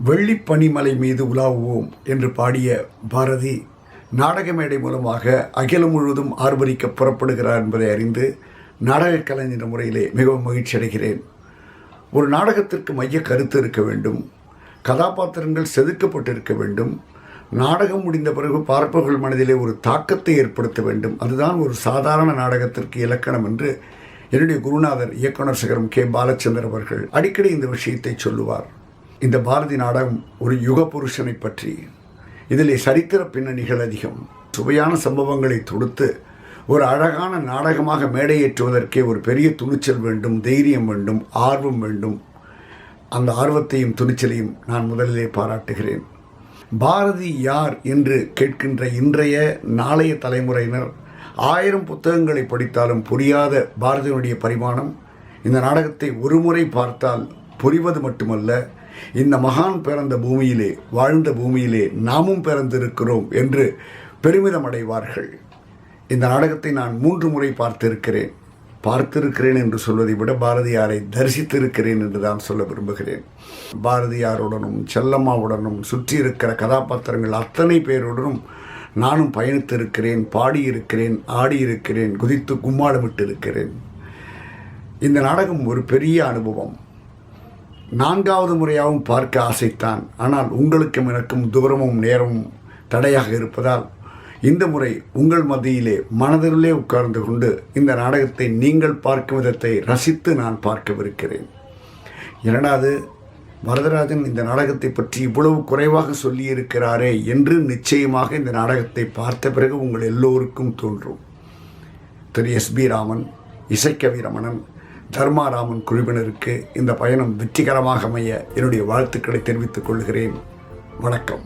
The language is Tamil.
வெள்ளிப்பனிமலை மீது உலாவுவோம் என்று பாடிய பாரதி நாடக மேடை மூலமாக அகிலம் முழுவதும் ஆர்ப்பரிக்க புறப்படுகிறார் என்பதை அறிந்து நாடக கலைஞர் முறையிலே மிகவும் மகிழ்ச்சி அடைகிறேன். ஒரு நாடகத்திற்கு மைய கருத்து இருக்க வேண்டும், கதாபாத்திரங்கள் செதுக்கப்பட்டிருக்க வேண்டும், நாடகம் முடிந்த பிறகு பார்ப்பவர்கள் மனதிலே ஒரு தாக்கத்தை ஏற்படுத்த வேண்டும். அதுதான் ஒரு சாதாரண நாடகத்திற்கு இலக்கணம் என்று என்னுடைய குருநாதர் இயக்குனர் சிகரம் கே பாலச்சந்தர் அவர்கள் அடிக்கடி இந்த விஷயத்தை சொல்லுவார். இந்த பாரதி நாடகம் ஒரு யுக புருஷனை பற்றி. இதிலே சரித்திர பின்னணிகள் அதிகம். சுவையான சம்பவங்களை தொடுத்து ஒரு அழகான நாடகமாக மேடையேற்றுவதற்கே ஒரு பெரிய துணிச்சல் வேண்டும், தைரியம் வேண்டும், ஆர்வம் வேண்டும். அந்த ஆர்வத்தையும் துணிச்சலையும் நான் முதலிலே பாராட்டுகிறேன். பாரதி யார் என்று கேட்கின்ற இன்றைய நாளைய தலைமுறையினர் 1000 புத்தகங்களை படித்தாலும் புரியாத பாரதியினுடைய பரிமாணம் இந்த நாடகத்தை ஒரு முறை பார்த்தால் புரிவது மட்டுமல்ல, இந்த மகான் பிறந்த பூமியிலே, வாழ்ந்த பூமியிலே நாமும் பிறந்திருக்கிறோம் என்று பெருமிதம் அடைவார்கள். இந்த நாடகத்தை நான் 3 முறை பார்த்திருக்கிறேன் என்று சொல்வதை விட பாரதியாரை தரிசித்திருக்கிறேன் என்று தான் சொல்ல விரும்புகிறேன். பாரதியாருடனும் செல்லம்மாவுடனும் சுற்றி இருக்கிற கதாபாத்திரங்கள் அத்தனை பேருடனும் நானும் பயணித்திருக்கிறேன், பாடியிருக்கிறேன், ஆடியிருக்கிறேன், குதித்து கும்மாளமிட்டு இருக்கிறேன். இந்த நாடகம் ஒரு பெரிய அனுபவம். 4வது முறையாகவும் பார்க்க ஆசைத்தான். ஆனால் உங்களுக்கும் எனக்கும் தூரமும் நேரமும் தடையாக இருப்பதால் இந்த முறை உங்கள் மத்தியிலே மனதிலே உட்கார்ந்து கொண்டு இந்த நாடகத்தை நீங்கள் பார்க்கும் விதத்தை ரசித்து நான் பார்க்கவிருக்கிறேன். 2வது, வரதராஜன் இந்த நாடகத்தை பற்றி இவ்வளவு குறைவாக சொல்லியிருக்கிறாரே என்று நிச்சயமாக இந்த நாடகத்தை பார்த்த பிறகு உங்கள் எல்லோருக்கும் தோன்றும். திரு எஸ்.பி. ராமன், இசைக்கவி ரமணன், தர்மாராமன் குழுவினருக்கு இந்த பயணம் வெற்றிகரமாக அமைய என்னுடைய வாழ்த்துக்களை தெரிவித்துக் கொள்கிறேன். வணக்கம்.